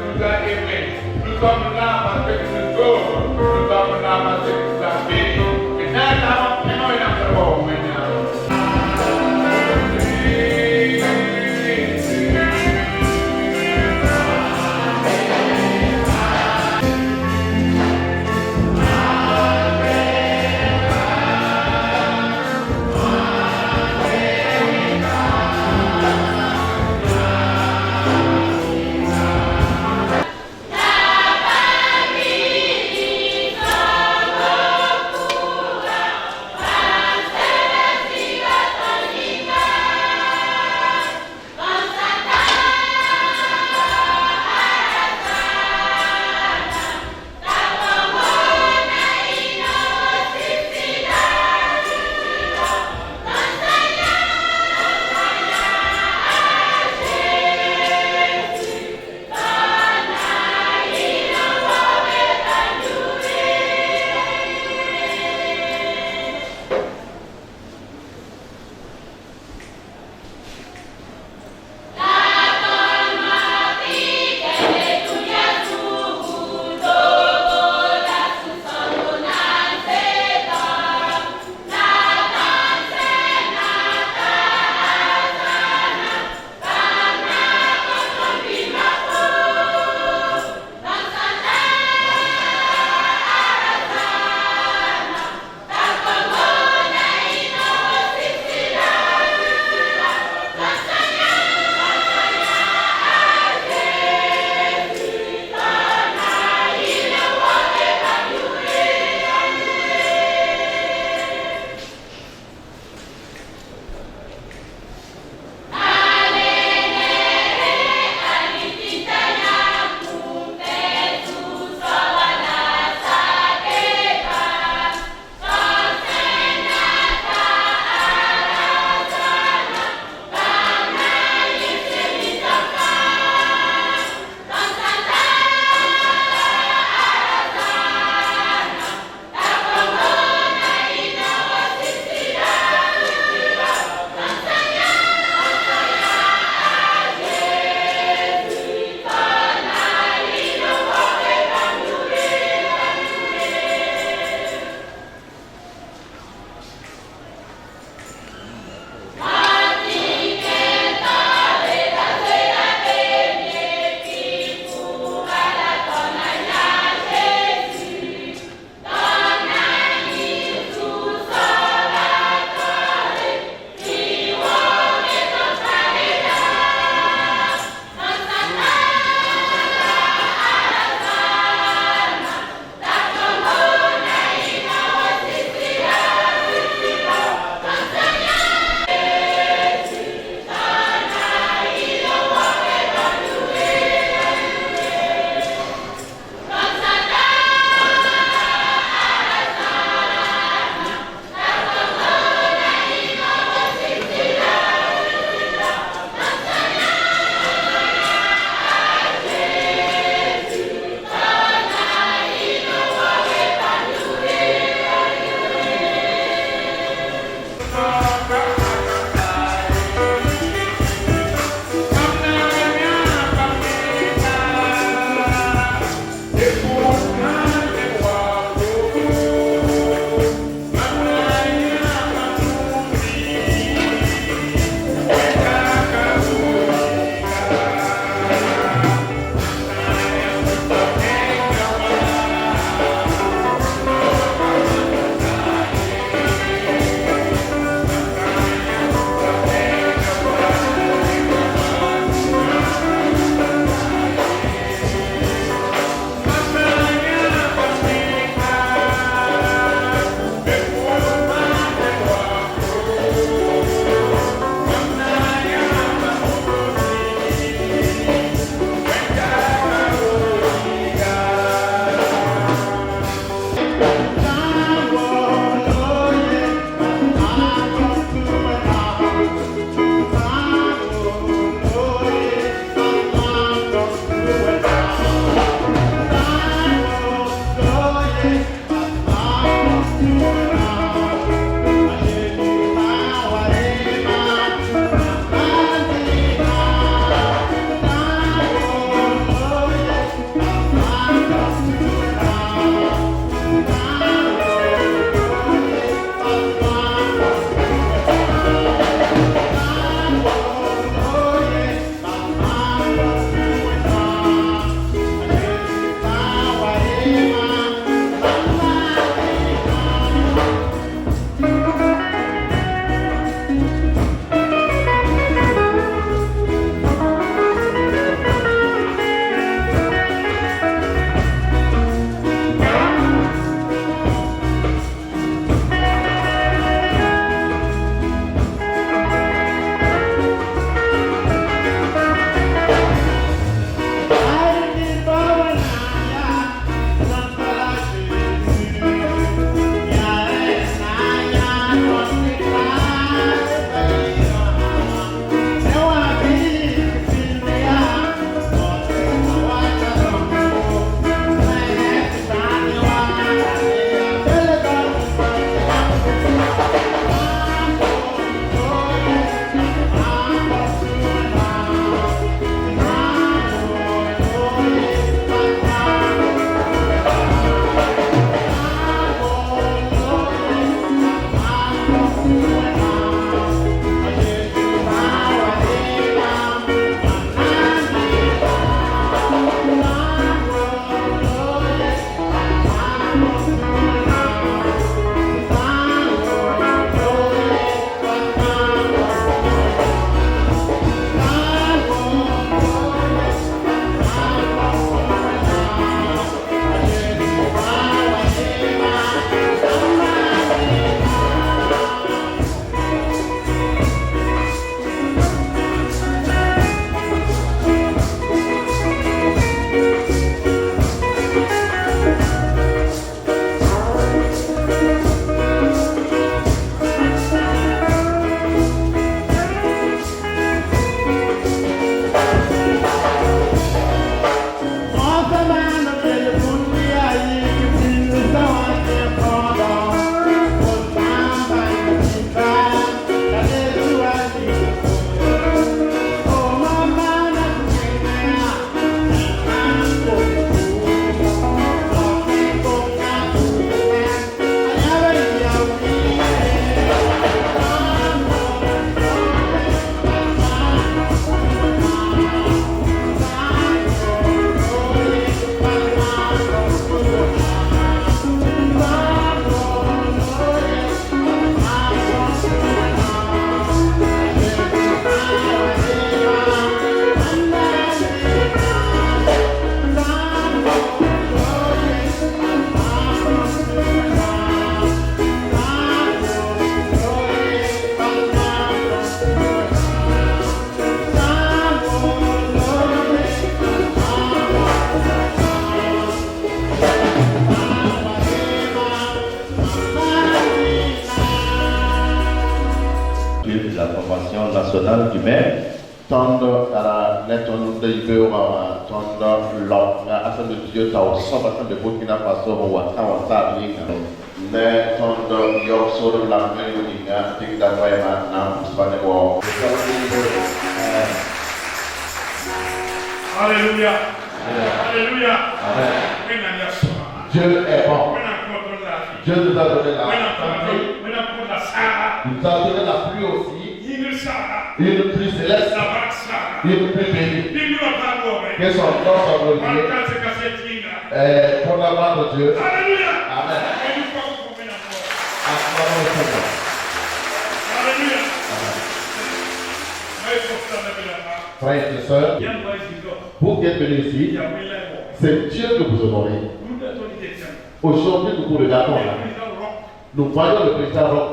nous a aimés. Nous sommes là parce que tu nous sauves. Nous sommes là parce que tu nous as bénis. Et maintenant, il a fait bon maintenant. pays ton l'homme assemblée de Dieu t'as aussi de Burkina Faso ou à mais ton yok sur la main de ting da vai na spane wo. Alléluia. Alléluia. Dieu est bon. Dieu nous a donné la il nous a donné la pluie aussi. Une pluie céleste. Une pluie bénie. Que son nom soit glorifié. Pour la gloire de Dieu. Alléluia. Amen. Alléluia. Frères et sœurs, vous qui êtes venus ici, c'est Dieu que vous honorez. Aujourd'hui, nous vous regardons là. Nous voyons le président Roch.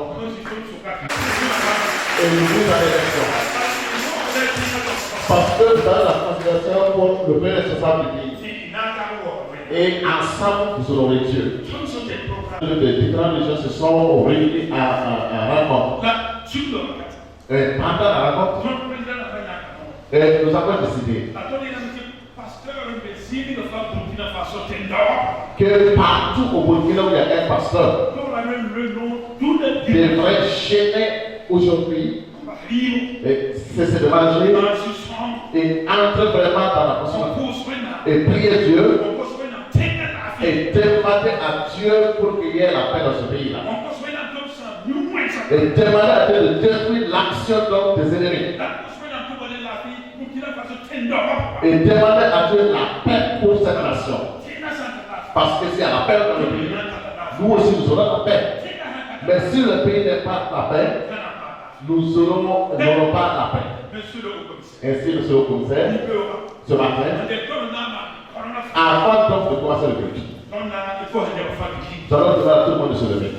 Et nous vous avez l'élection. Parce que vous avez la considération pour le premier responsable du pays. Et ensemble, vous honorez Dieu. Les différentes régions se sont réunis à rencontre. Et pendant la rencontre, nous avons décidé que partout au Burkina où il y a un pasteur devrait gêner aujourd'hui et cesser de manger et entrer vraiment dans la conscience et prier Dieu et demander à Dieu pour qu'il y ait la paix dans ce pays-là. Et demander à Dieu de détruire l'action des ennemis. Et demander à Dieu la paix pour cette nation. Parce que s'il y a la paix dans le pays, nous aussi nous aurons la paix. Mais si le pays n'est pas la paix, nous n'aurons pas la paix. Ainsi, monsieur le commissaire, ce matin, avant donc de commencer le culte, nous allons demander à tout le monde de se lever.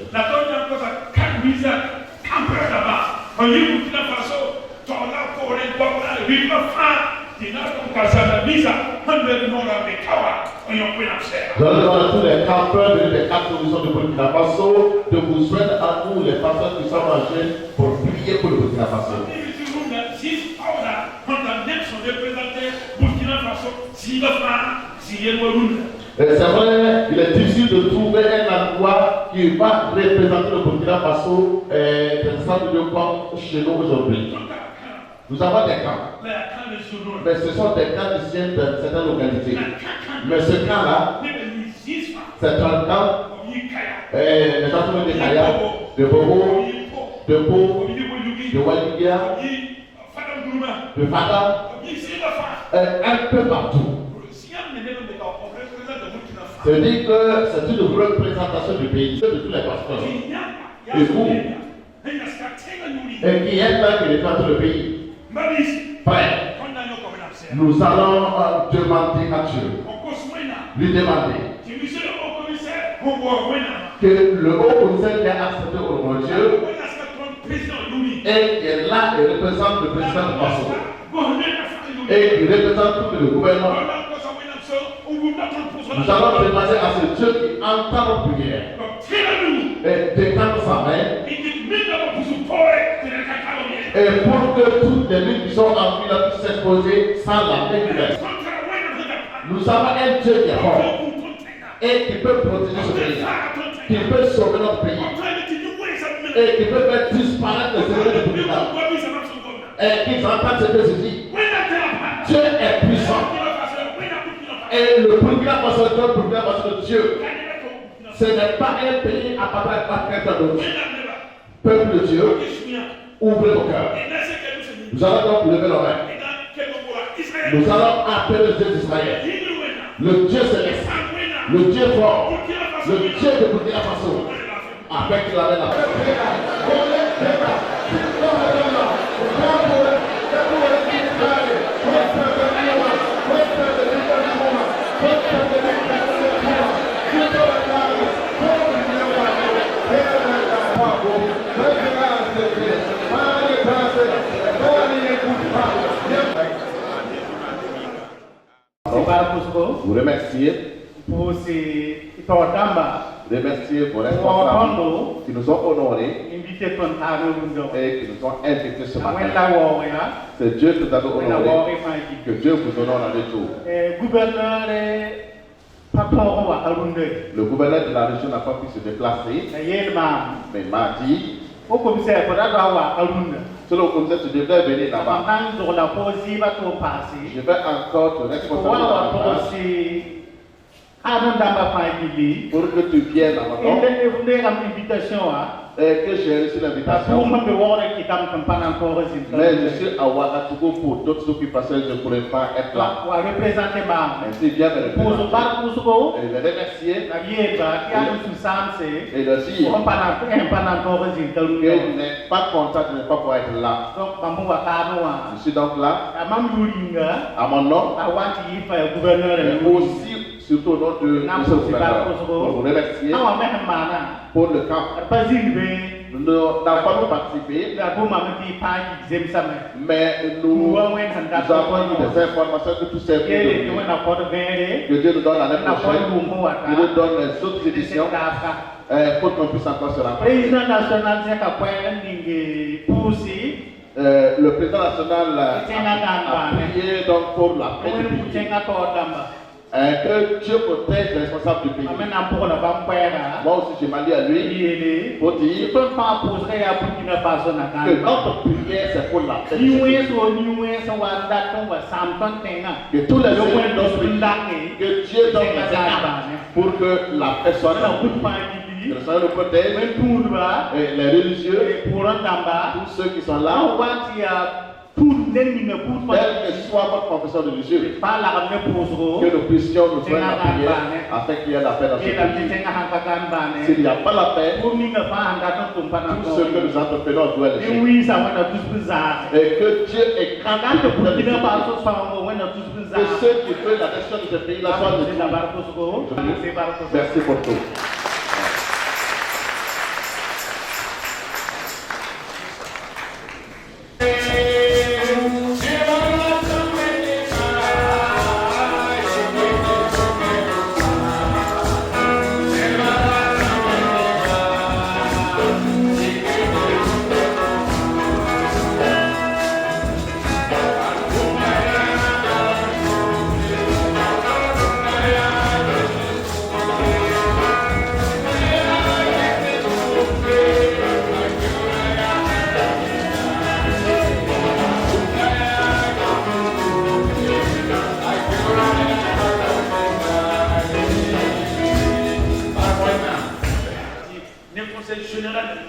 Je demande à tous les campeurs des 4 solutions de Burkina Faso de vous joindre à nous, les personnes qui sont marchées, pour prier pour le Burkina Faso. C'est vrai, il est difficile de trouver un endroit qui va représenter le Burkina Faso des centres de camp chez nous aujourd'hui. Nous avons des camps, mais ce sont des camps qui viennent de certaines localités. Mais ce camp-là, c'est un camp, les gens sont de Kaya, de Bobo, de Po, de Waligia, de Fada, un peu partout. C'est-à-dire que c'est une représentation du pays, de tous les pasteurs. Et vous, et qui êtes là qui représente le pays. Frère, nous allons demander à Dieu, lui demander que le haut commissaire qui a accepté au nom de Dieu et qui est là et représente le président de Faso et qui représente tout le gouvernement. Nous allons demander à ce Dieu qui entend nos prières et décante sa main et pour que toutes les luttes qui sont en vie là puissent s'exposer sans la main du reste. Nous avons un Dieu qui est fort et qui peut protéger ce pays, qui peut sauver notre pays et qui peut faire disparaître les ennemis du Burkina et qui entendent ce que je dis. Dieu est puissant et le Burkina Faso est un Burkina Faso de Dieu. Ce n'est pas un pays appartenant à quelqu'un d'autre. Peuple de Dieu, ouvrez vos cœurs. Nous allons donc lever nos mains. Nous allons appeler le Dieu d'Israël, le Dieu céleste, le Dieu fort, le Dieu de Burkina Faso, avec la main. Vous remercier pour ces remercier vos responsables qui nous ont honorés invité ton tano rundo et qui nous ont invités ce matin. wala wo ya C'est Dieu qui nous a wala wo honorés. e faji Que Dieu vous honore en retour. gouverneur papo wa arunde Le gouverneur de la région n'a pas pu se déplacer, na yelma mais m'a dit, o commissaire pour la wa arunde selon le commissaire, tu devrais venir là-bas. Pendant sur la posie va tout passer. Je vais encore te responsabiliser Wa davantage posie Adam damba faji pour que tu viennes à ma et porte le am invitation et que j'ai reçu pour l'invitation. me voir qui tam campagne encore Mais je suis à Ouagadougou pour d'autres occupations, je ne pourrais pas être là. wa représenter ma Ainsi, viens me pour représenter. bar pour Et le remercier la yeba qui a nous samse et le dire on pas encore que je n'ai pas content de ne pas pouvoir être là. donc mamu wa kanoa Je suis donc là amam yuringa à mon nom, awanti yifa gouverneur mais aussi surtout au nom de M. le gouverneur pour vous remercier awa mehmana pour le camp. bazilbe Nous n'avons pas participé, la boma mati paji zemsame mais nous avons eu des informations que tout ces yele que na ko vere Dieu nous donne l'année na ko prochaine. lumbu wa Il nous donne les autres éditions pour qu'on puisse encore se rencontrer. président national c'est ka point ningi pusi Le président national a prié donc pour la paix du pays. kutenga to damba Que Dieu protège les responsables du pays. amena pour la bampera Moi aussi, je m'allie à lui yele pour dire peut pas poser à Burkina Faso na que notre prière c'est pour la paix du pays. Que tous les jours, que Dieu donne les armes pour que la paix soit dans le pays. Que le Seigneur nous protège, et les religieux, tous ceux qui sont là, quelle que soit votre confession religieuse, que nous puissions nous faire la prière afin qu'il y ait la paix dans ce pays. S'il n'y a pas la paix, tout ce que nous entreprenons doit l'échec. Et que Dieu écrase que ceux qui veulent la nation de ce pays-là soient détruits. Merci pour tout.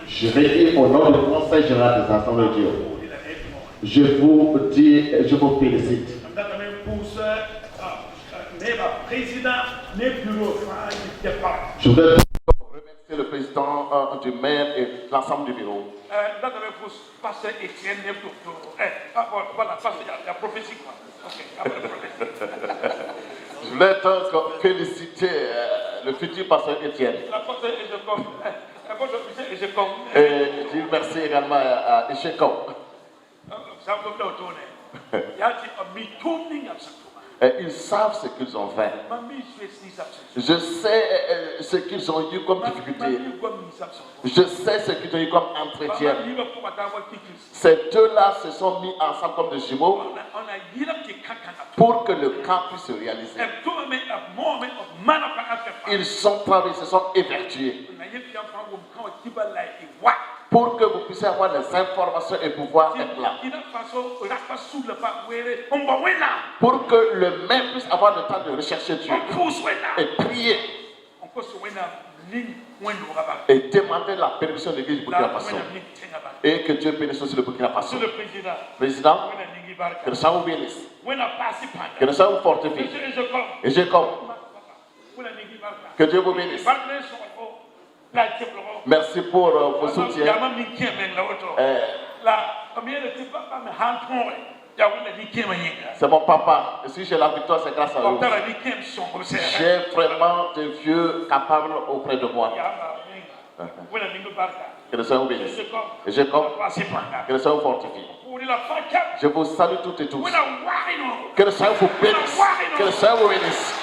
Je vais dire au nom du Conseil général des Assemblées de Dieu, je vous dis, je vous félicite. Je voudrais remercier le président du maire et l'ensemble du bureau. Je voulais donc féliciter le futur pasteur Étienne. Et je remercie également à Echekon. Et ils savent ce qu'ils ont fait. Je sais ce qu'ils ont eu comme difficulté. Je sais ce qu'ils ont eu comme entretien. Ces deux-là se sont mis ensemble comme des jumeaux pour que le camp puisse se réaliser. Ils sont travaillés, se sont évertués pour que vous puissiez avoir les informations et pouvoir être là. Pour que le maire puisse avoir le temps de rechercher Dieu et prier et demander la permission de l'église du Burkina Faso. Et que Dieu bénisse aussi le Burkina Faso. Président, que le Seigneur vous bénisse. Que le Seigneur vous fortifie. Et je compte. Que Dieu vous bénisse. Merci pour vos soutiens. C'est mon papa. Et si j'ai la victoire, c'est grâce à vous. J'ai vraiment des vieux capables auprès de moi. Que le Seigneur vous bénisse. Et je compte. Que le Seigneur vous fortifie. Je vous salue toutes et tous. Que le Seigneur vous bénisse. Que le Seigneur vous bénisse.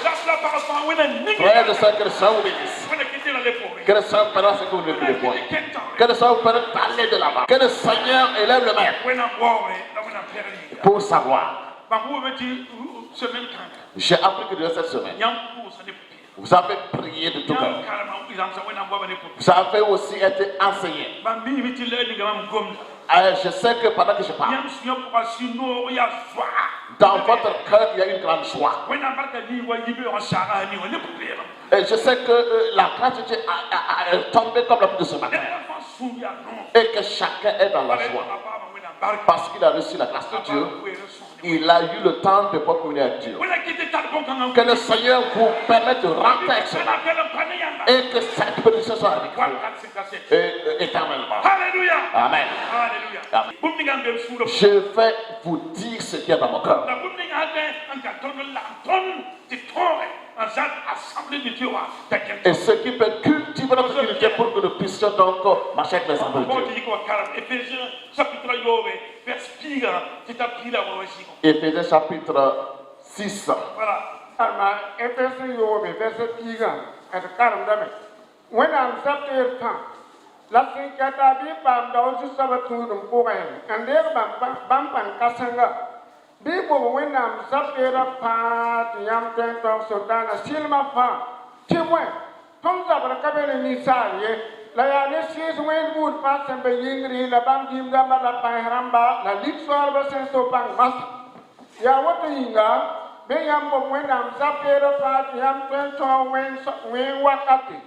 Frères et sœurs, que le Seigneur vous bénisse. Que le Seigneur fera ce que vous ne pouvez pas. Que le Seigneur fera aller de l'avant. Que le Seigneur élève le maître pour savoir. J'ai appris que de cette semaine, vous avez prié de tout cœur. Vous avez aussi été enseigné. Je sais que pendant que je parle, dans votre cœur, il y a une grande joie. Et je sais que la grâce de Dieu est tombée comme la pluie de ce matin. Et que chacun est dans la joie. Parce qu'il a reçu la grâce de Dieu, il a eu le temps de pouvoir communier avec Dieu. Que le Seigneur vous permette de rentrer avec cela. Et que cette bénédiction soit avec vous. Et éternellement. Amen. Je vais vous dire ce qu'il y a dans mon cœur. Et ce qui peut cultiver notre unité pour que nous puissions donc marcher avec les enfants de Dieu. Éphésiens chapitre 6. Bibo wenam zapera pa yam tento sotana silma pa timwe tom zabra kabele ni saye la ya ne sis wen bud pa sembe yingri la bam dim gamba la pa haramba la litswar ba sen so pang mas ya woto yinga be yam bo wenam zapera pa yam tento wen wakati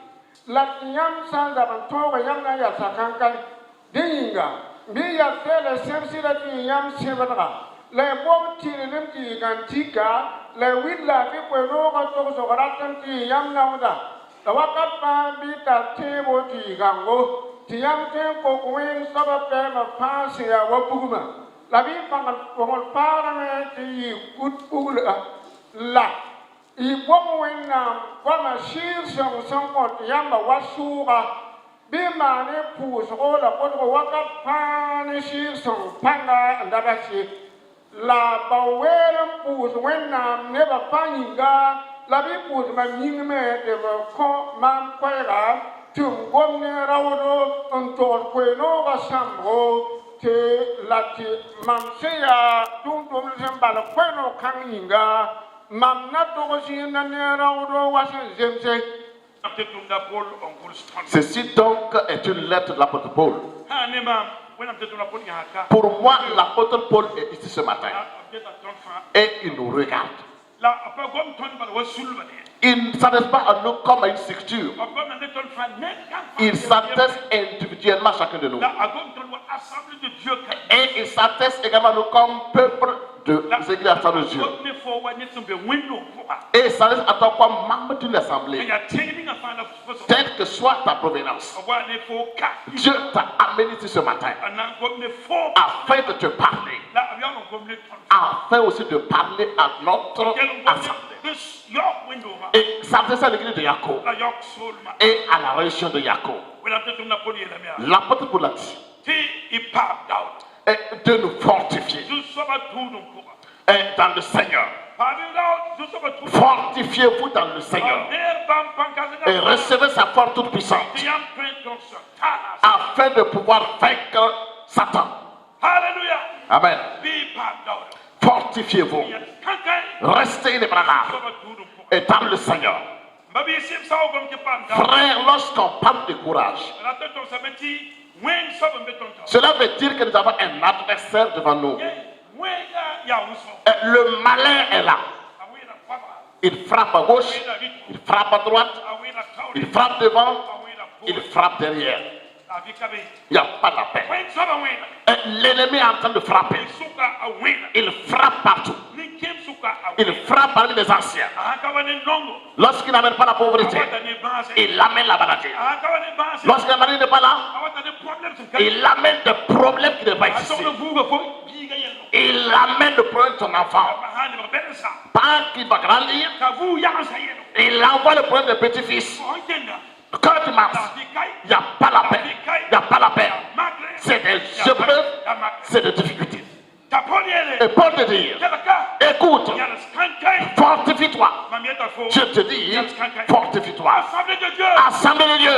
la yam san zabra to yam na ya sakankai dinga bi ya tele semsira ti yam sebra le bom tiri ti gantika le willa fi kweno ko to so garatan ti yam nauda la wakat pa bi ta tebo ti gango ti yam te ko kwen saba pe ma pasi ya wapuguma la bi pangal ko para me ti kutpugula la I bom wenna ko ma shir son ko ti yam ba wasuga bi ma ne pu so la ko wakat pa ne shir son panga ndaba shi la baweram pus wenam neba paninga la bi pus ma mingme de ko mam kwera tum gomne rawdo on to kweno ga samro te lati mam seya tum sembala kweno kaninga mam na to sina ne rawdo wasen zemse. Ceci donc est une lettre de l'apôtre Paul. Pour moi, l'apôtre Paul est ici ce matin et il nous regarde. Il ne s'adresse pas à nous comme à une structure. Il s'adresse individuellement à chacun de nous. Et il s'adresse également à nous comme peuple de l'église de Dieu. Et il s'adresse à toi comme membre d'une assemblée. Telle que soit ta provenance. Dieu t'a amené ici ce matin afin de te parler. Afin aussi de parler à notre assemblée. Et s'adresse à l'église de Jacob et à la région de Jacob. L'apôtre Paul a dit et de nous fortifier et dans le Seigneur. Fortifiez-vous dans le Seigneur et recevez sa force toute puissante afin de pouvoir vaincre Satan. Amen. Fortifiez-vous. Restez les bras larges et dans le Seigneur. Frère, lorsqu'on parle de courage, cela veut dire que nous avons un adversaire devant nous. Le malin est là. Il frappe à gauche, il frappe à droite, il frappe devant, il frappe derrière. Il n'y a pas la paix. L'ennemi est en train de frapper. Il frappe partout. Il frappe parmi les anciens. Lorsqu'il n'amène pas la pauvreté, il amène la maladie. Lorsque la maladie n'est pas là, il amène des problèmes qui ne pas exister. Il amène le problème de son enfant. Tant qu'il va grandir, il envoie le problème de petit-fils. Quand tu marches, il n'y a pas la paix. Il n'y a pas la paix. C'est des épreuves, c'est des difficultés. Et pour te dire, écoute, fortifie-toi Je te dis, fortifie-toi. Assemblée de Dieu,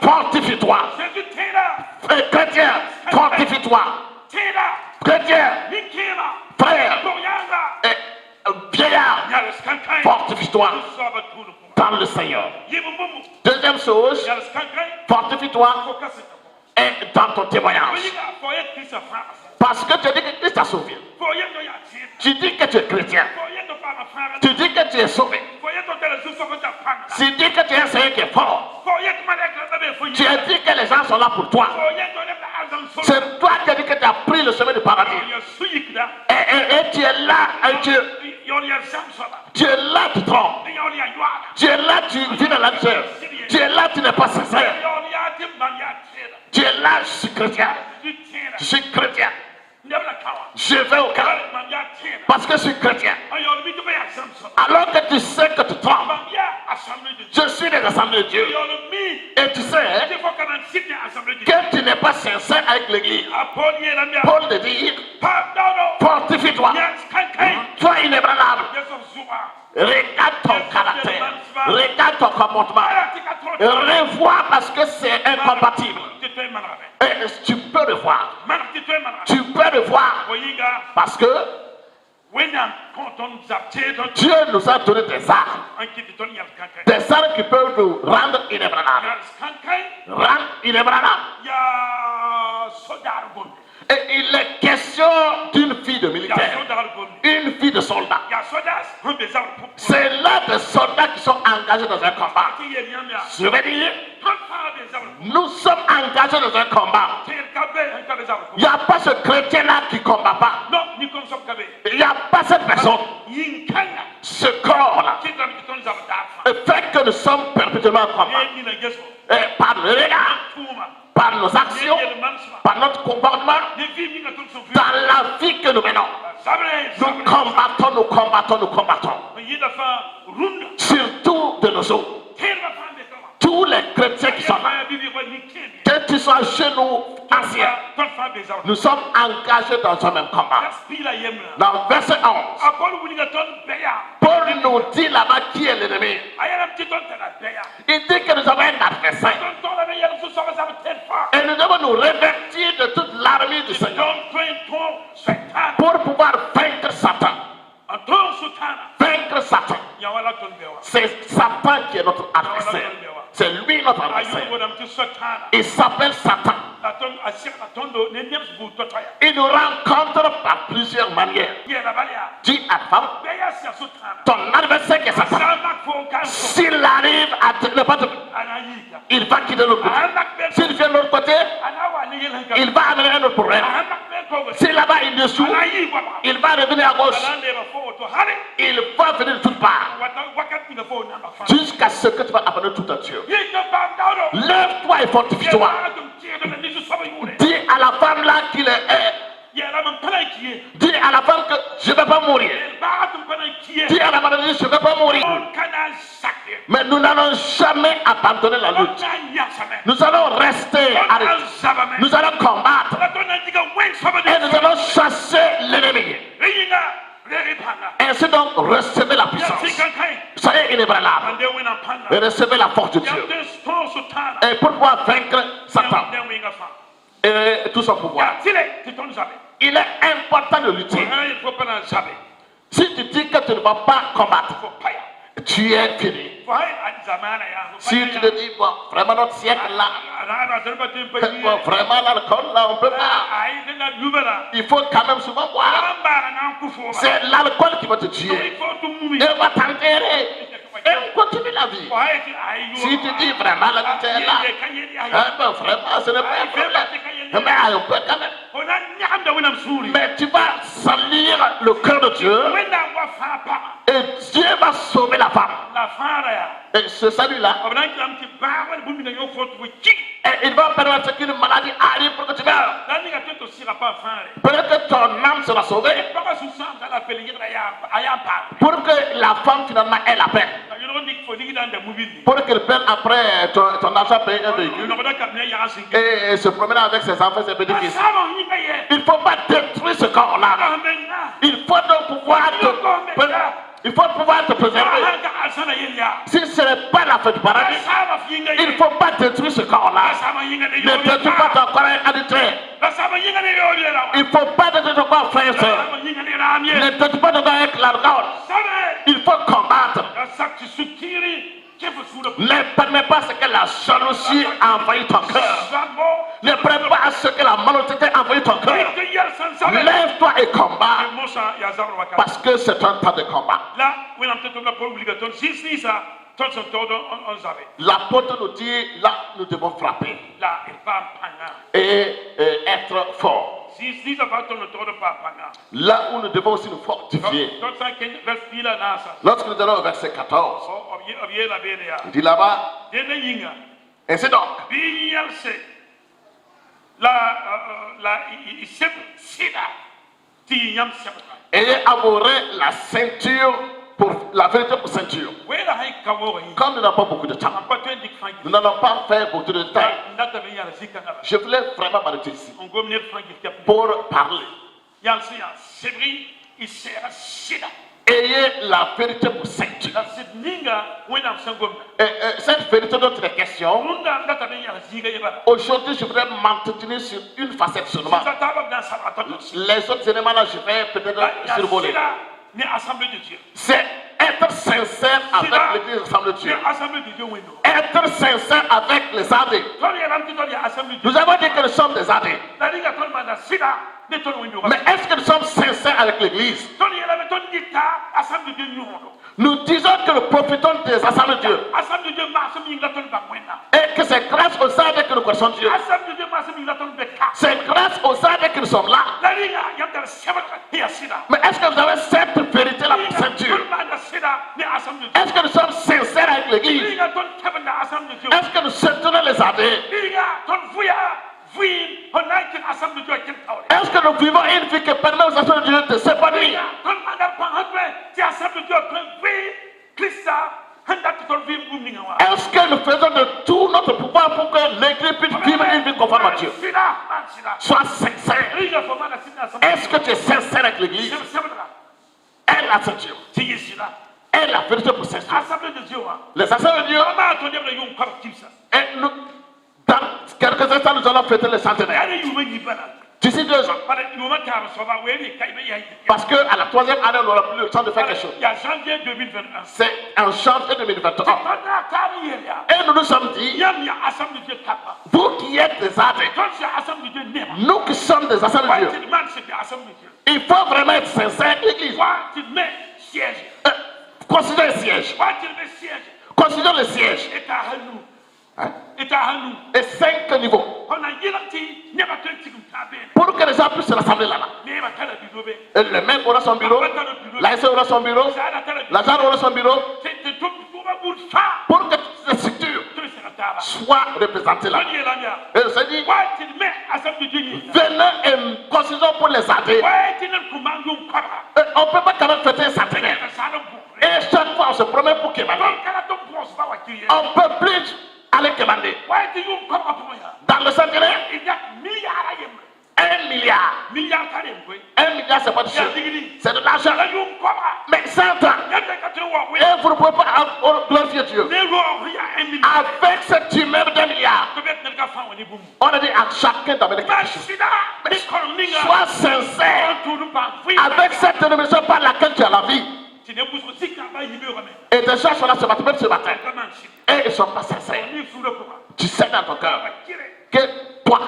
fortifie-toi. Chrétien, fortifie-toi. Chrétien, frère, vieillard, fortifie-toi par le Seigneur. Deuxième chose, fortifie-toi dans ton témoignage. Parce que tu dis que Christ t'a sauvé. Tu dis que tu es chrétien. Tu dis que tu es sauvé. Tu dis que tu es un Seigneur qui est fort. Tu as dit que les gens sont là pour toi. C'est toi qui as dit que tu as pris le chemin du paradis. Et tu es là, tu es là, tu trompes. Tu es là, tu vis dans la chair. Tu es là, tu n'es pas sincère. Tu es là, je suis chrétien. Je suis chrétien. Je vais au camp. Parce que je suis chrétien. Alors que tu sais que tu trompes. Je suis des assemblées de Dieu. Et tu sais que tu n'es pas sincère avec l'église. Paul te dit, fortifie-toi. Sois inébranlable. Regarde ton caractère. Regarde ton comportement. Revois parce que c'est incompatible. Et tu peux le voir. Tu peux le voir. Parce que Dieu nous a donné des armes. Des armes qui peuvent nous rendre inébranlables. Rendre inébranlables. Et il est question d'une fille de militaire, une fille de soldat. C'est là des soldats qui sont engagés dans un combat. Je veux dire, nous sommes engagés dans un combat. Il n'y a pas ce chrétien-là qui ne combat pas. Il n'y a pas cette personne. Ce corps-là fait que nous sommes perpétuellement en combat. Et par le regard, par nos actions, par notre comportement, dans la vie que nous menons, nous combattons, nous combattons, nous combattons. Surtout de nos jours. Tous les chrétiens qui sont là, que tu sois jeune ancien, nous sommes engagés dans un même combat. Dans verset 11, Paul nous dit là-bas qui est l'ennemi. Il dit que nous avons un adversaire. Et nous devons nous revêtir de toute l'armée du Seigneur pour pouvoir vaincre Satan. Vaincre Satan. C'est Satan qui est notre adversaire. C'est lui notre adversaire. Il s'appelle Satan. Il nous rencontre par plusieurs manières. Dis à ta femme, ton adversaire qui est Satan, s'il arrive à ne pas te... il va quitter l'autre côté. S'il vient de l'autre côté, il va amener un autre problème. Si là-bas il dessous, il va revenir à gauche. Il va venir de toutes parts. Jusqu'à ce que tu vas apprendre tout à Dieu. Lève-toi et fortifie-toi. Dis à la femme là qu'il est. Dis à la femme que je ne vais pas mourir. Dis à la femme que je ne vais pas mourir. Mais nous n'allons jamais abandonner la lutte. Nous allons rester arrêtés. Nous allons combattre. Et nous allons chasser l'ennemi. Ainsi donc, recevez la puissance. Soyez inébranlable. Et recevez la force de Dieu. Et pour pouvoir vaincre Satan et tout son pouvoir, il est important de lutter. Si tu dis que tu ne vas pas combattre, tu es fini. Si tu te dis, bon, vraiment notre siècle là, bon, vraiment l'alcool là, on peut pas. Il faut quand même souvent boire. C'est l'alcool qui va te tuer. Et va t'enterrer. Et continue la vie. Si tu dis vraiment la vie est là, ben vraiment ce n'est pas un problème. Mais on peut quand même. Mais tu vas salir le cœur de Dieu. Et Dieu va sauver la femme. Et ce salut-là, et il va permettre qu'une maladie arrive pour que tu meurs. Peut-être que ton âme sera sauvée. Pour que la femme finalement ait la paix. Pour qu'elle prenne après ton argent payer un véhicule. Et se promener avec ses enfants, ses petits-fils. Il ne faut pas détruire ce corps-là. Il faut donc pouvoir te préserver. Si ce n'est pas la fête du paradis, il ne faut pas détruire ce corps-là. Ne détruis pas ton corps adultère. Il ne faut pas détruire ton corps, frère et soeur. Ne détruis pas ton corps avec l'alcool. Il faut combattre. Ne permets pas ce que la jalousie a envahi ton cœur. Ne permets pas ce que la malhonnêteté a envahi ton cœur. Lève-toi et combat. Parce que c'est un temps de combat. L'apôtre nous dit, là, nous devons frapper et être forts. Là où nous devons aussi nous fortifier. Lorsque nous allons au verset 14, il dit là-bas, ainsi donc, ayez amouré la ceinture pour la vérité pour ceinture. Comme nous n'avons pas beaucoup de temps, nous n'allons pas faire beaucoup de temps. Je voulais vraiment m'arrêter ici pour parler. Ayez la vérité pour ceinture. Cette vérité dont il est question, aujourd'hui je voudrais m'entretenir sur une facette seulement. Les autres éléments là, je vais peut-être survoler. C'est être sincère avec l'église assemblée de Dieu. Être sincère avec les athées. Nous avons dit que nous sommes des athées. Mais est-ce que nous sommes sincères avec l'église? Nous disons que nous profitons des assemblées de Dieu. Et que c'est grâce aux athées que nous connaissons Dieu. C'est grâce aux athées que nous sommes là. Mais est-ce que vous avez cette vérité-là pour ceinture? Est-ce que nous sommes sincères avec l'église? Est-ce que nous soutenons les athées? Est-ce que nous vivons une vie qui permet aux assemblées de Dieu de s'épanouir? Est-ce que nous faisons de tout notre pouvoir pour que l'église puisse vivre une vie conforme à Dieu? Sois sincère. Est-ce que tu es sincère avec l'église? Elle la ceinture. Elle la vérité pour ceinture. Les assemblées de Dieu. Et nous, dans quelques instants, nous allons fêter le centenaire. D'ici 2 ans. Parce qu'à la 3e année, on n'aura plus le temps de faire quelque chose. C'est en janvier 2021. Et nous nous sommes dit, vous qui êtes des athées, nous qui sommes des assemblées de Dieu, il faut vraiment être sincère avec l'église. Considère le siège. Considère le siège. Hein? Et 5 niveaux. Pour que les gens puissent se rassembler là-bas. Et le mec aura son bureau, l'ASC aura son bureau, l'agent aura son bureau. Pour que toutes ces structures soient représentées là. Et je dit, venez et considérons pour les athées. On ne peut pas quand même fêter un centenaire. Et chaque fois on se promet pour Kémandé. On ne peut plus aller Kémandé. Dans le centenaire, il y a 1 milliard. 1 milliard, c'est pas de choses. C'est de l'argent. Mais 100 ans. Et vous ne pouvez pas glorifier Dieu. Avec cette humeur d'1 milliard. On a dit à chacun d'amener quelque chose. Sois sincère avec cette rénovation par laquelle tu as la vie. Et des gens sont là ce matin, même ce matin. Et ils ne sont pas sincères. Tu sais dans ton cœur que toi,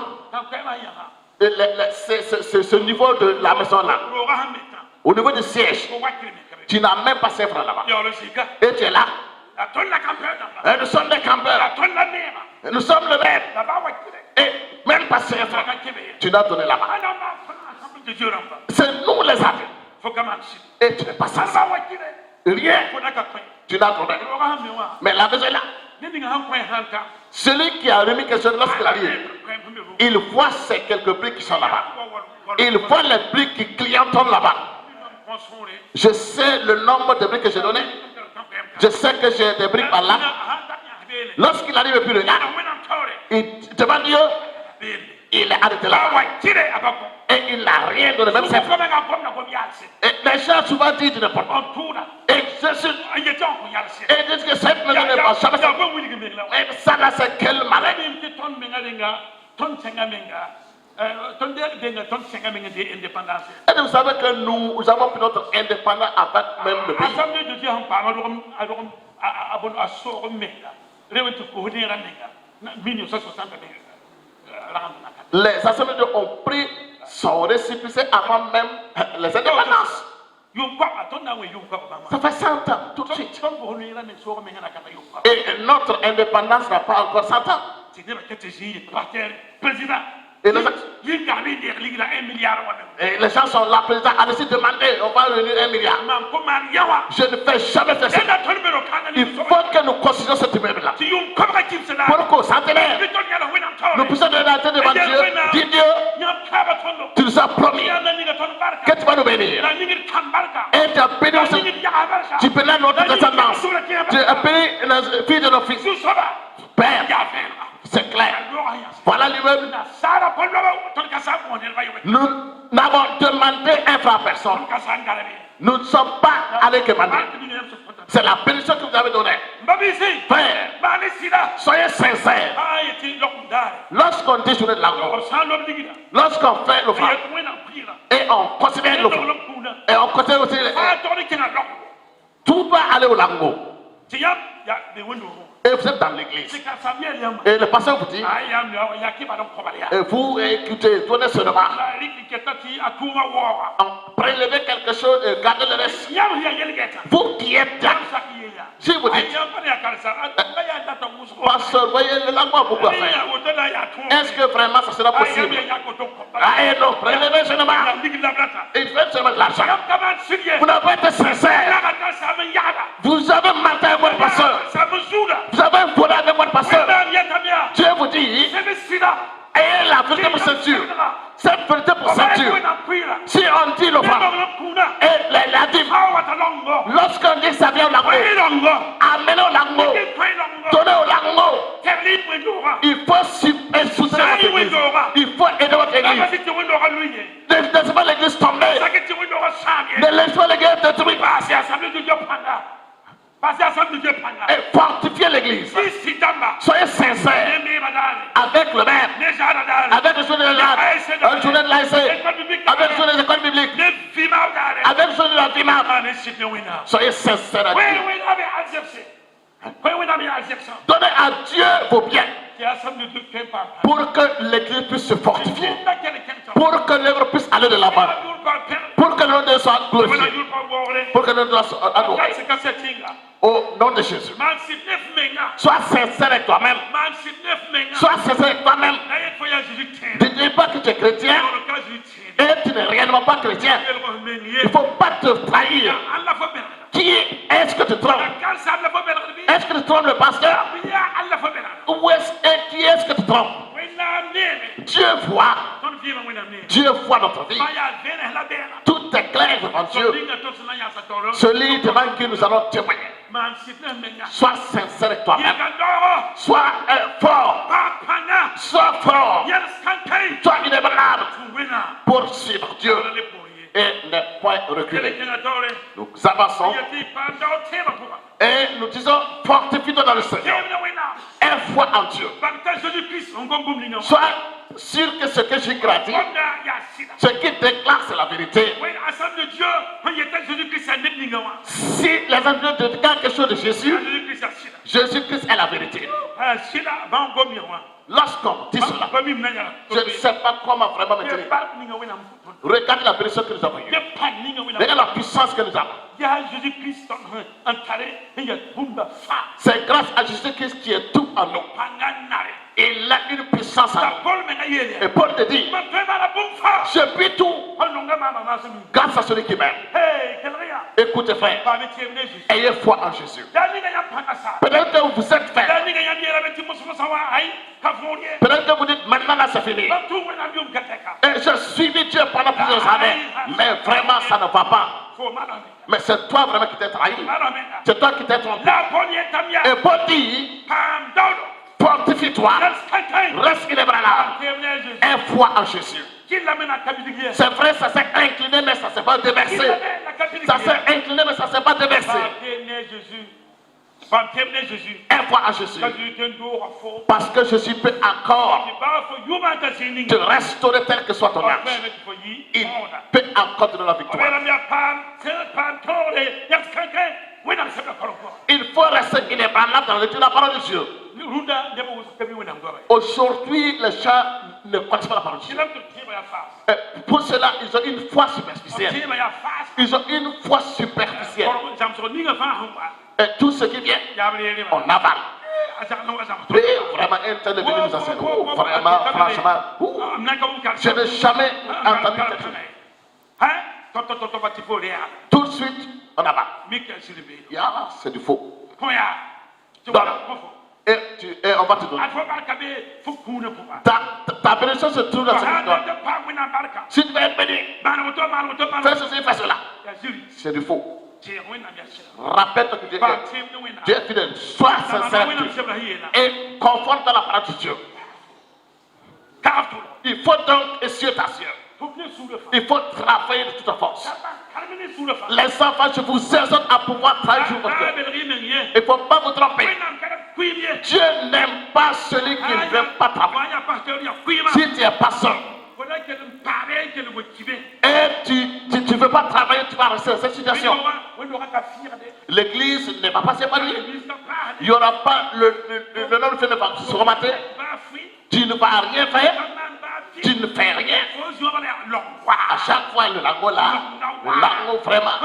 c'est ce niveau de la maison là, au niveau du siège, tu n'as même pas ces francs là-bas. Et tu es là. Et nous sommes des campeurs. Et nous sommes le maire. Et même pas ces francs, tu n'as donné là-bas. C'est nous les athées. Et tu n'es pas sincère. Rien. Tu n'as donné. Mais la maison est là. Celui qui a remis quelque chose lorsqu'il arrive, il voit ces quelques briques qui sont là-bas. Il voit les briques qui clientent là-bas. Je sais le nombre de briques que j'ai donné. Je sais que j'ai des briques par là. Lorsqu'il arrive et puis regarde, il demande Dieu, il est arrêté là. Et il n'a rien donné, même cette. Et les gens souvent disent n'importe quoi. Et ils disent que ça va jamais Ya bon wili gbe la. Et ça là, c'est quel malin. Même ti ton menga denga, ton senga menga. Ton denga ton senga menga de indépendance. Et vous savez que nous avons pris notre indépendance avec même le pays. Assemblée de Dieu en parle abon asoro menga. Rewenti ko hodira menga. 1960 menga. Les assemblées de Dieu ont pris son récépissé avant même les indépendances. Ça fait 100 ans, tout de suite. Et notre indépendance n'a pas encore 100 ans. Et les gens sont là, président, allez-y demander, on va réunir 1 milliard. Je ne fais jamais faire ça. Il faut que nous considérions cet immeuble-là. Pour qu'au centenaire, nous puissions donner la tête devant Dieu. Dis Dieu, tu nous as promis que tu vas nous bénir. Et tu as béni aussi. Tu bénis notre descendance. Tu as béni les filles de nos fils. Père, c'est clair. Voilà l'immeuble. Nous n'avons demandé un franc à personne. Nous ne sommes pas allés demander. C'est la bénédiction que vous avez donnée. Père, soyez sincères. Lorsqu'on dit journée de l'amour, lorsqu'on fait l'offrande, et on considère l'offrande, et on considère aussi tout doit aller au lango. Et vous êtes dans l'église. Et le pasteur vous dit, et vous écoutez, donnez seulement. Prélevez quelque chose et gardez le reste. Vous qui êtes là, si vous dites, pasteur, voyez le langue beaucoup à faire. Est-ce que vraiment ça sera possible? Ah, et non, prélevez seulement. Il fait seulement de l'argent. Vous n'avez pas été sincère. Vous avez menti à votre pasteur. Vous avez volé avec votre pasteur. Dieu vous dit, ayez la vérité pour ceinture. Cette vérité pour ceinture. Si on dit l'offrande et la dîme, lorsqu'on dit que ça vient au lango, amenez au lango, donnez au lango. Il faut soutenir votre église. Il faut aider votre église. Ne laissez pas l'église tomber. Ne laissez pas l'église détruire. Et fortifiez l'église. Soyez sincères avec le maire, avec le journée de l'art, avec le journée de l'AIC, avec le journée des écoles bibliques, avec le journée de la FIMAP. Soyez sincères à Dieu. Donnez à Dieu vos biens pour que l'église puisse se fortifier, pour que l'œuvre puisse aller de l'avant, pour que le nom de Dieu soit glorifié, pour que le nom de Dieu soit adoré. Au nom de Jésus. Sois sincère avec toi-même. Sois sincère avec toi-même. Ne dis pas que tu es chrétien et tu n'es réellement pas chrétien. Il ne faut pas te trahir. Qui est-ce que tu trompes? Est-ce que tu trompes le pasteur? Ou qui est-ce que tu trompes? Dieu voit. Dieu voit notre vie. Tout est clair devant Dieu. Celui devant qui nous allons témoigner. Sois sincère avec toi-même. Sois fort. Sois fort. Sois inébranlable pour suivre Dieu et ne point reculer. Nous avançons et nous disons fortifie-toi dans le Seigneur. Et foi en Dieu. Sois sûr que ce que Jésus a dit, ce qui déclare, c'est la vérité. Si les gens déclarent quelque chose de Jésus, Jésus-Christ est la vérité. Lorsqu'on dit cela, je ne sais pas comment vraiment me tenir. Regardez la bénédiction que nous avons eue. Regardez la puissance que nous avons. C'est grâce à Jésus-Christ qui est tout en nous. Il a une puissance en nous. Et Paul te dit, je puis tout grâce à celui qui m'aime. Écoutez frère, ayez foi en Jésus. Peut-être que vous êtes fait. Peut-être que vous dites maintenant là c'est fini. Et je suivi Dieu pendant plusieurs années. Mais vraiment ça ne va pas. Mais c'est toi vraiment qui t'es trahi. C'est toi qui t'es trompé. Et Paul dit, fortifie-toi, reste inébranlable, et foi en Jésus. C'est vrai, ça s'est incliné, mais ça ne s'est pas déversé. Ça s'est incliné, mais ça ne s'est pas déversé. Van temne Jésus. Un fois à Jésus. Quand Jésus te doit faux. Parce que Jésus peut encore Tu vas faut yuba ta zini. te restaurer tel que soit ton âge. Il peut encore te donner la victoire. Il faut rester inébranlable dans l'étude de la parole de Dieu. Aujourd'hui, les gens ne connaissent pas la parole de Dieu. Pour cela, ils ont une foi superficielle. Ils ont une foi superficielle. Et tout ce qui vient, on avale. Oui, vraiment, un tel est venu nous enseigner. Oh, vraiment, franchement, je n'ai jamais entendu quelque chose. Tout de suite, on avale. C'est du faux. Et on va te donner. Ta bénédiction se trouve dans cette histoire. Si tu veux être béni, fais ceci, fais cela. C'est du faux. Rappelle-toi que Dieu est fidèle. Sois sincère et conforme dans la parole de Dieu. Il faut donc essuyer ta sueur. Il faut travailler de toute force. Les enfants, je vous exhorte à pouvoir travailler sur votre cœur. Il ne faut pas vous tromper. Dieu n'aime pas celui qui ne veut pas travailler. Si tu es pasteur et tu ne veux pas travailler, tu vas rester dans cette situation. L'église ne va pas s'épanouir. Il n'y aura pas le nom de Dieu ne va se remonter. Tu ne vas rien faire. Tu ne fais rien. À chaque fois, le lango là, le lango vraiment.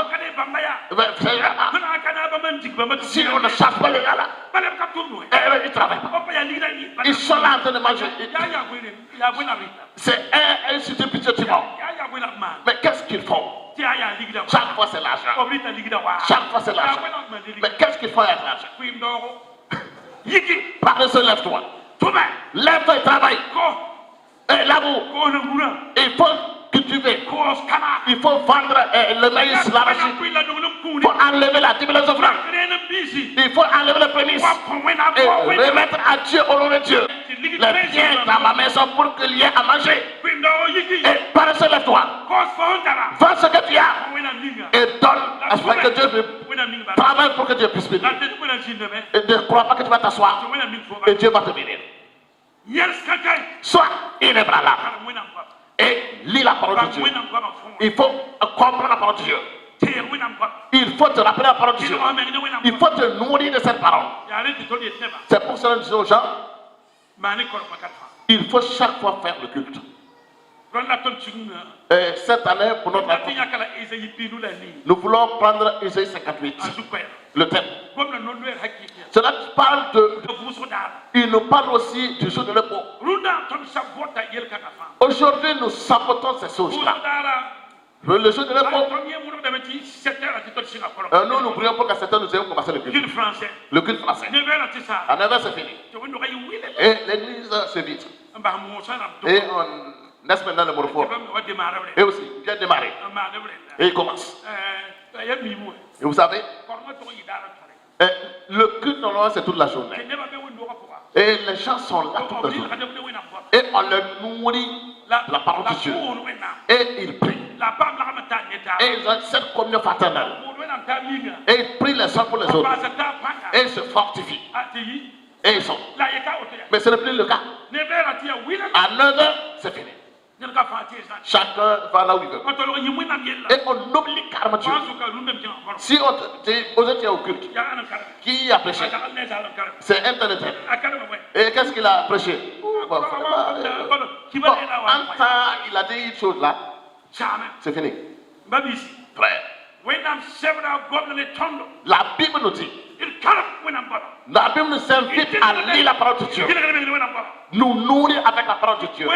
Si on ne chasse pas les gars là, ils ne travaillent pas. Ils sont là en train de manger. C'est un substitution. Mais qu'est-ce qu'ils font? Chaque fois c'est l'argent. Chaque fois c'est l'argent. Mais qu'est-ce qu'ils font avec l'argent? Par-dessus, lève-toi. Lève-toi et travaille. Et l'amour, il faut cultiver, il faut vendre le maïs, l'arachide, il faut enlever la dîme des offrandes, il faut enlever les prémices et remettre à Dieu au nom de Dieu les biens dans ma maison pour qu'il y ait à manger. Et par ce lève-toi, vends ce que tu as et donne afin que Dieu travaille pour que Dieu puisse bénir. Et ne crois pas que tu vas t'asseoir et Dieu va te bénir. Sois inébranlable et lis la parole de Dieu. Il faut comprendre la parole de Dieu. Il faut te rappeler la parole de Dieu. Il faut te nourrir de cette parole. C'est pour cela que je dis aux gens, il faut chaque fois faire le culte. Et cette année, pour notre année, nous voulons prendre Isaïe 58, le thème. Cela parle de... Il nous parle aussi du jour de repos. Aujourd'hui, nous sabotons ces choses-là. Le jour de repos, nous prions pour qu'à 7 heures, nous ayons commencé le culte. Le culte français. À 9 heures, c'est fini. Et l'église se vide. Et on laisse maintenant le morphore. Et aussi, il vient de démarrer. Et il commence. Et vous savez, le culte, normalement, c'est toute la journée. Et les gens sont là toute la journée. Et on leur nourrit la parole de Dieu. Et ils prient. Et ils ont cette communion fraternelle. Et ils prient les uns pour les autres. Et ils se fortifient. Et ils sont. Mais ce n'est plus le cas. À 9h, c'est fini. Chacun va là où il veut. Et on oublie carrément Dieu. Si on te dit, vous êtes au culte, qui a prêché? C'est un tel et tel. Et qu'est-ce qu'il a prêché? En temps, il a dit une chose là. C'est fini. Frère. La Bible nous dit. La Bible nous invite à lire la parole de Dieu. Nous nourrir avec la parole de Dieu.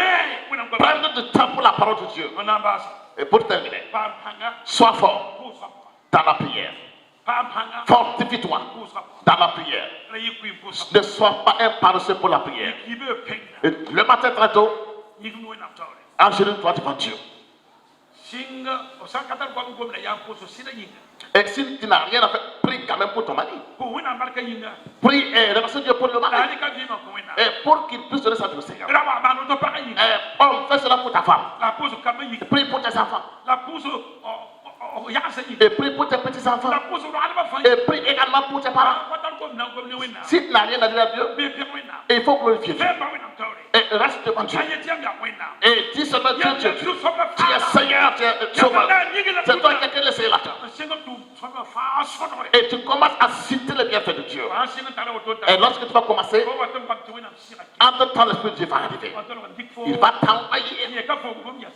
Prendre du temps pour la parole de Dieu. Et pour terminer, sois fort dans la prière. Fortifie-toi dans la prière. Ne sois pas un paresseux pour la prière. Et le matin très tôt, agenouille-toi devant Dieu. Et si tu n'as rien à faire, prie quand même pour ton mari. Prie et remercie Dieu pour le mari. Et pour qu'il puisse donner sa vie au Seigneur. Et homme, fais cela pour ta femme. Prie pour tes enfants. Et prie pour tes petits enfants. Et prie également pour tes parents. Si tu n'as rien à dire à Dieu, et il faut glorifier Dieu. Et reste devant Dieu. Et dis seulement Dieu, Dieu, Dieu. Tu es Seigneur, tu es Sauveur. C'est toi qui as créé le ciel et la terre. Et tu commences à citer les bienfaits de Dieu. Et lorsque tu vas commencer, en même temps, l'Esprit de Dieu va arriver. Il va t'envoyer.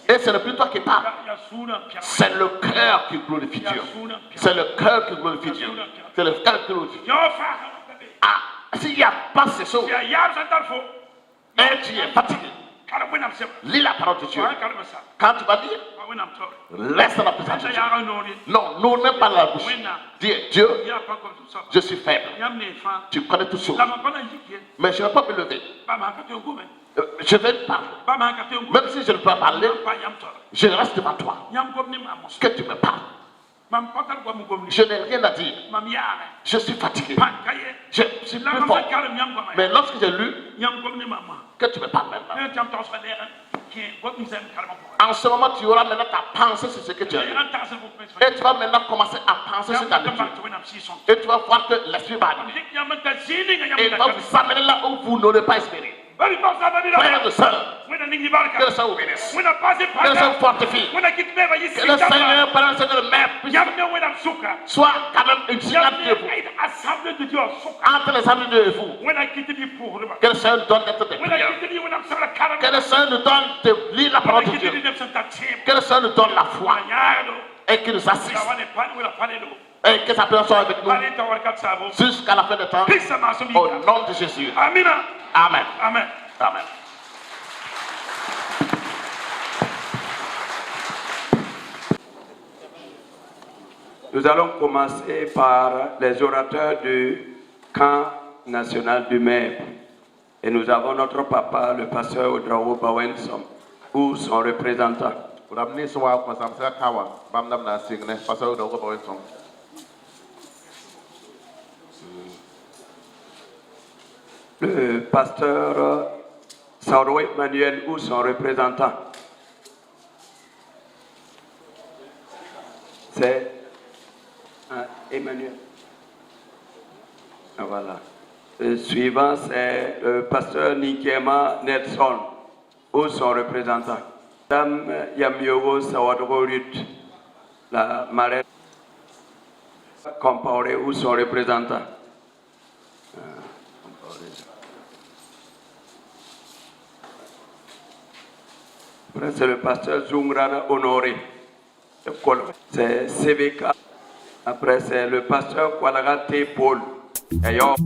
Et c'est le plus toi qui parle. C'est le cœur qui glorifie Dieu. C'est le cœur qui glorifie Dieu. C'est le cœur qui glorifie Dieu. Ah, s'il n'y a pas ces choses, et tu es fatigué, lis la parole de Dieu. Quand tu vas lire, laisse la présence de Dieu. Non, nous n'aimons pas la bouche. Dis, Dieu, je suis faible. Tu connais toutes choses. Mais je ne vais pas me lever. Je vais parler. Même si je ne peux pas parler, je reste devant toi. Que tu me parles. Je n'ai rien à dire. Je suis fatigué. Je suis plus fort. Mais lorsque j'ai lu, que tu me parles maintenant. En ce moment, tu auras maintenant ta pensée sur ce que tu as lu. Et tu vas maintenant commencer à penser sur ta lecture. Et tu vas voir que l'esprit va arriver. Et il va vous amener là où vous n'aurez pas espéré. Frères et sœurs, que le Seigneur vous bénisse. Que le Seigneur vous fortifie. Que le Seigneur, par le Seigneur, le Maire, soit quand même une synagogue de vous. Entre les amis de vous. Que le Seigneur nous donne d'être des prières. Que le Seigneur nous donne de lire la parole de Dieu. Que le Seigneur nous donne la foi. Et qu'il nous assiste. Et que sa présence soit avec nous jusqu'à la fin du temps. Au nom de Jésus. Amen. Amen. Amen. Amen. Nous allons commencer par les orateurs du camp national du maire. Et nous avons notre papa, le pasteur Ouedraogo Bawensom, ou son représentant. Le pasteur Sauro Emmanuel ou son représentant. C'est Emmanuel. Voilà. Le suivant, c'est le pasteur Nikema Nelson ou son représentant. Madame Yamiogo Sawadro Ruth, la marraine Compaoré ou son représentant. Après, c'est le pasteur Zungrana Honoré. C'est CVK. Après, c'est le pasteur Kwalagate Paul. D'ailleurs.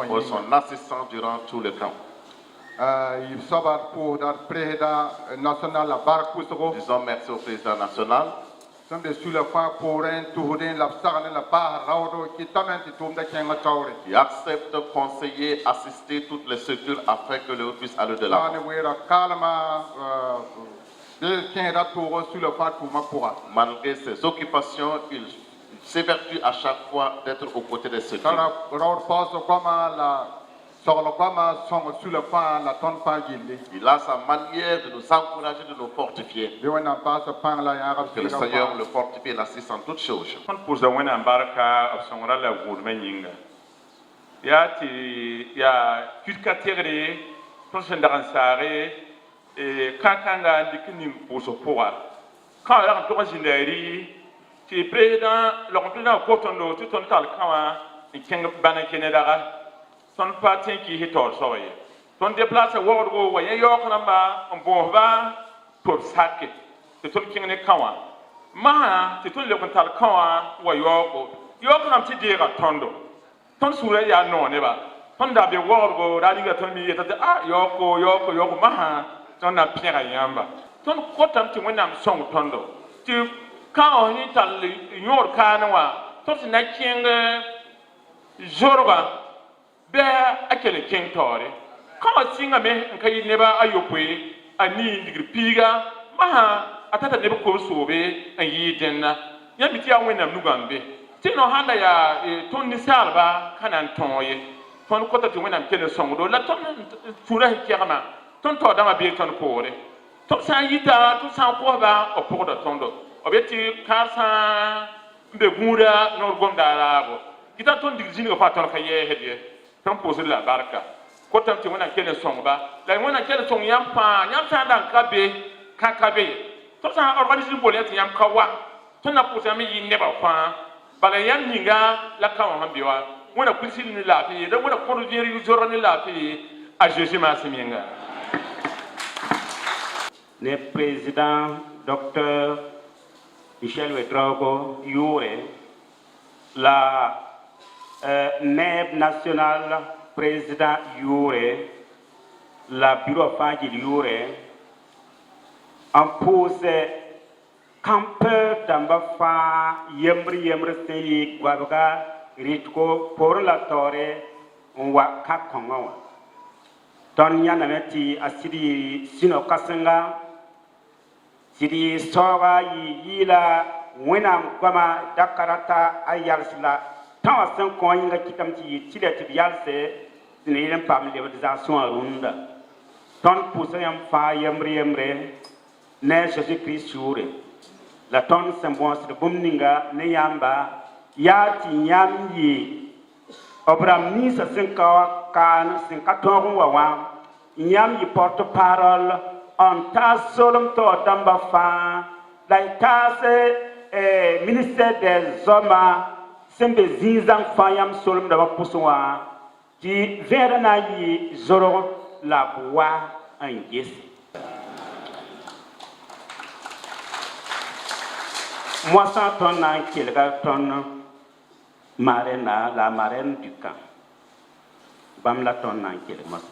Pour son assistance durant tout le temps. Disons merci au président national. Qui accepte de conseiller, assister toutes les structures afin que le puisse aller de l'avant. Malgré ses occupations, il s'évertue à chaque fois d'être aux côtés des structures. Il a sa manière de nous encourager, de nous fortifier. Que le Seigneur le fortifie et l'assiste en toutes choses. Pour ce moment, embarque son rôle à vous, il y a tout ton sen dagan sare e kankanga dikini poso poa quand la to jindari ti président le président ko tondo ti ton tal kawa e keng bana kenedara ton parti ki hitor soye ton déplacer worgo wa yok namba on bo va pour saké ti ton keng ne kawa ma ti ton le tal kawa wa yok nam ti dira tondo ton sura ya no ne ba ton da be worgo radiga ton mi yeta yoko ma ton na pierre yamba ton kotam ti wonam song tondo ti ka on ni tal yor kana wa ton na kinga jorba be akele king tore ka singa me nkai neba ayopwe ani digri piga ma atata neba ko sobe ayi denna yambi ti awena nugambe ti no handa ya ton ni salba kanan tonye ton kota ti wonam kele songdo la ton fura hikama ton to dama be ton kore ton sa yita ton sa ko ba o podo tondo obeti karsa be gura no gonda rabo kita ton digzini ko fa ton kaye hediye ton pose la barka kota ti wonam kele songba la wonam kele song yam sa dan kabe ton sa organisme boleti yam kawa ton na pose mi yineba fa bala yan ninga la kawa hambiwa wona kulsini ni la fi da wona kono jeri joro ni la fi a Jésus Massiminga. Le président Dr Michel Ouedraogo Youre, la NEB national président Youre, la bureau Fadil Youre, en pose campeur d'ambafa yemri seyi gwabaga ritko pour la tore wa kakonga ton yana meti asiri sino kasenga siri soga yila wenam kwama dakarata ayalsla tawa sen ko yinga kitamti tilati yalse sine pam lévalisation arunda ton pousse yam fa yemre ne Jésus Christ jure la ton semblance de bomninga ne yamba yati nyam yi obram ni sa senka kan senka togon wawa nyam yi porte parole on ta solom to damba fa la ta se ministère des hommes sembe zinzang fa yam solom da puswa ti vera na yi zoro la boa en yes. Moi, sans ton an, ton marraine, la marraine du camp. Bam la ton an, qui est le maçon.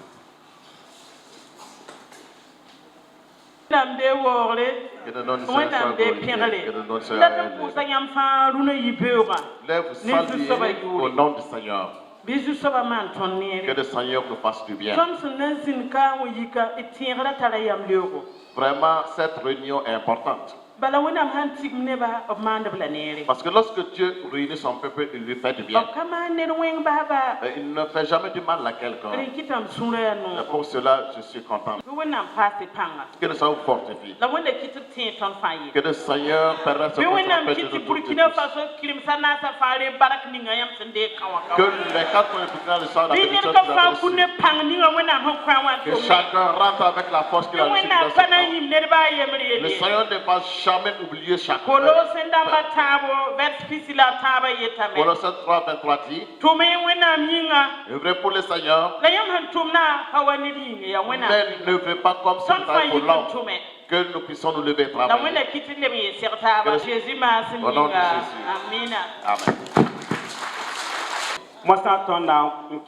Nam de worle, on a des pirelés. La pour ça, yam fa runa yibera. Lève saluer au nom du Seigneur. Bisous ça va m'entonner. Que le Seigneur nous fasse du bien. Comme ce n'est qu'un ou yika et tire la talayam l'euro. Vraiment, cette réunion est importante. Parce que lorsque Dieu réunit son peuple, il lui fait du bien. Il ne fait jamais du mal à quelqu'un. Et pour cela, je suis content. Que le Seigneur vous fortifie. Que le Seigneur permette que les quatre points de soient la bénédiction que chacun rentre avec la force qu'il a reçue. Le Seigneur ne va jamais oublier chacun. Colossiens 3:23 dit, œuvrez pour le Seigneur, mais n'œuvrez pas comme si nous étions pour l'homme, que nous puissions nous lever et travailler. Au nom de Jésus. Amen. Moi, ça tombe dans le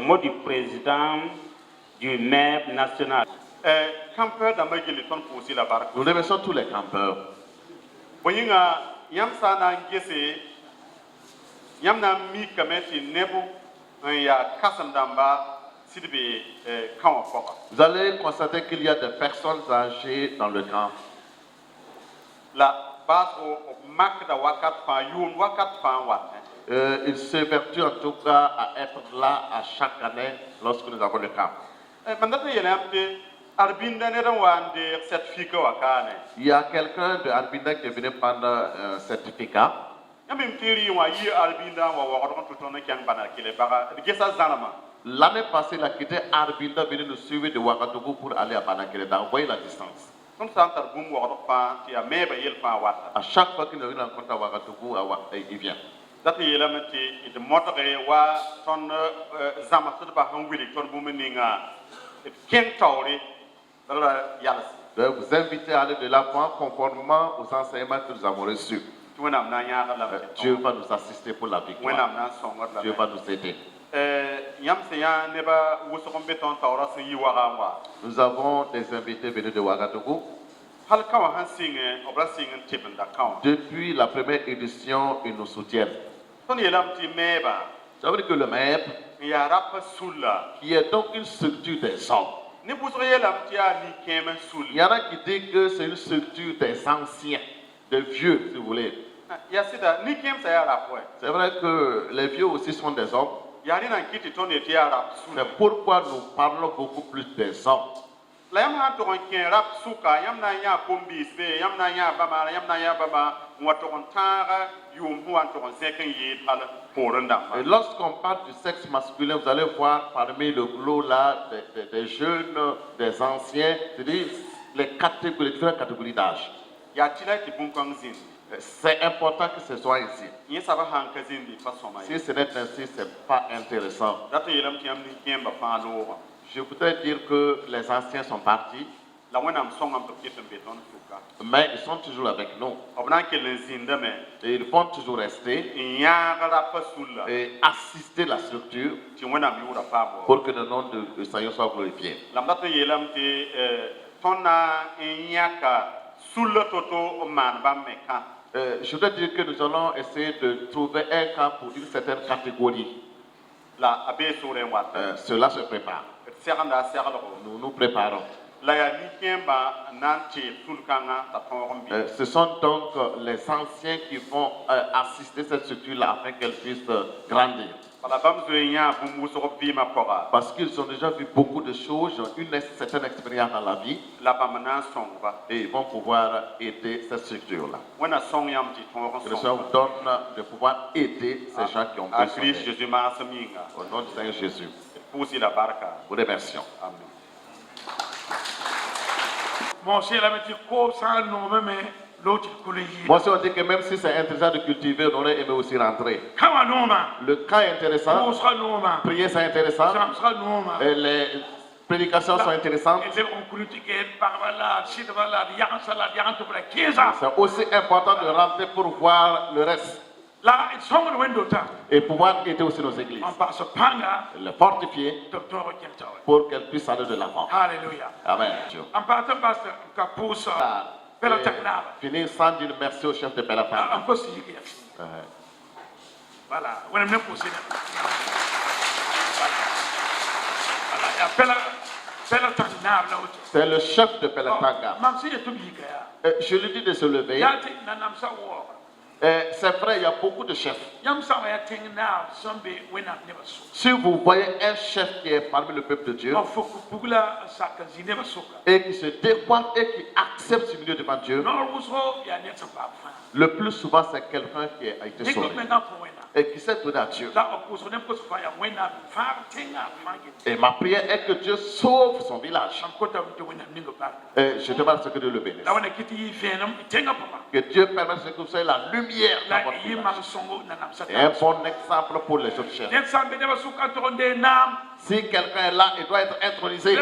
mot du président du maire national. Campeur dans le ton pour aussi la barque. Nous remercions tous les campeurs. Boyinga yamsa na ngese yamna mi kameti nebu ya kasandamba sidbe kan foka. Vous allez constater qu'il y a des personnes âgées dans le camp. La base au makda wakat fa yun wakat fa wat. Il s'évertue en tout cas à être là à chaque année lorsque nous avons le camp. Mandata yelamte Arbinda ne wande certificat wakane. Il y a quelqu'un de Arbinda qui est venu prendre un certificat. Yamim tiri wa yi Arbinda wa wa tout on kan bana kile baga gesa zanama. L'année passée, il a quitté Arbinda, venu nous suivre de Ouagadougou pour aller à Banakele. Envoyez la distance. Ton santar bum wa pa ti a meba yel fa wata. À chaque fois qu'il nous rencontre à Ouagadougou, il vient. Dat yela mati it motre wa ton zama to ba han wili ton bum ninga ken tawri dala yalas. Je vous invite à aller de l'avant conformément aux enseignements que nous avons reçus. Dieu va nous assister pour la victoire. Dieu va nous aider. Nous avons des invités venus de Ouagadougou. Depuis la première édition, ils nous soutiennent. Ça veut dire que le MEP, qui est donc une structure des hommes, il y en a qui disent que c'est une structure des anciens, des vieux, si vous voulez. C'est vrai que les vieux aussi sont des hommes. C'est pourquoi nous parlons beaucoup plus des hommes. Et lorsqu'on parle du sexe masculin, vous allez voir parmi le lot là des jeunes, des anciens, c'est-à-dire les différentes catégories d'âge. C'est important que ce soit ici. Si ce n'est ainsi, ce n'est pas intéressant. Je voudrais dire que les anciens sont partis, mais ils sont toujours avec nous. Et ils vont toujours rester et assister la structure pour que le nom de Seigneur soit glorifié. Je voudrais dire que nous allons essayer de trouver un camp pour une certaine catégorie. Cela se prépare. Nous nous préparons. Ce sont donc les anciens qui vont assister cette structure-là afin qu'elle puisse grandir. Parce qu'ils ont déjà vu beaucoup de choses, une certaine expérience dans la vie, et ils vont pouvoir aider cette structure-là. Que le Seigneur vous donne de pouvoir aider ces gens qui ont besoin d'aide. Au nom du Seigneur Jésus, vous remercions. Amen. Moi, si on dit que même si c'est intéressant de cultiver, on aurait aimé aussi rentrer. Le camp est intéressant, prier c'est intéressant, et les prédications sont intéressantes. C'est aussi important de rentrer pour voir le reste. Et pouvoir aider aussi nos églises. Le fortifier pour qu'elles puissent aller de l'avant. Alléluia. Amen. Finir sans dire merci au chef de Belafang. Voilà. C'est le chef de Pelatanga. Je lui dis de se lever. C'est vrai, il y a beaucoup de chefs. Si vous voyez un chef qui est parmi le peuple de Dieu et qui se décoiffe et qui accepte ce milieu devant Dieu, le plus souvent c'est quelqu'un qui a été sauvé et qui s'est donné à Dieu. Et ma prière est que Dieu sauve son village. Et je demande ce que Dieu le bénisse. Que Dieu permette que vous soyez la lumière dans votre village. Et un bon exemple pour les autres chefs. Si quelqu'un est là, il doit être intronisé.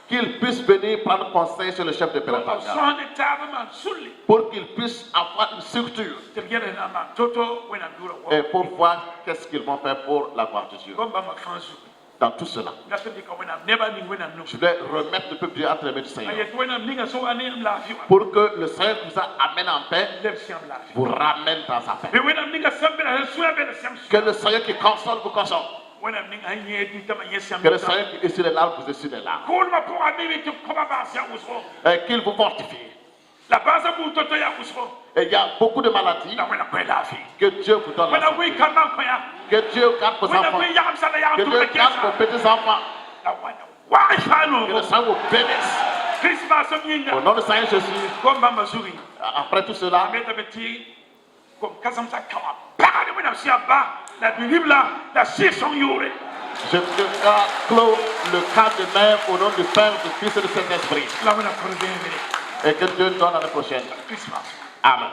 Qu'il puisse venir prendre conseil sur le chef de Pelatanga. Pour qu'il puisse avoir une structure. Et pour voir qu'est-ce qu'ils vont faire pour la gloire de Dieu. Dans tout cela, je vais remettre le peuple entre les mains du Seigneur. Pour que le Seigneur vous amène en paix, vous ramène dans sa paix. Que le Seigneur qui console vous console. Que le Seigneur qui essuie les larmes vous essuie les larmes. Et qu'il vous fortifie. Et il y a beaucoup de maladies. Que Dieu vous donne la santé. Que Dieu garde vos enfants. Que Dieu garde vos petits-enfants. Que le Seigneur vous bénisse. Au nom de Seigneur Jésus. Après tout cela, La Bible là, la session yore. Je te clôt le cadre de main au nom du Père, du Fils et du Saint-Esprit. La bonne après Et que Dieu donne à la prochaine. Christmas. Amen.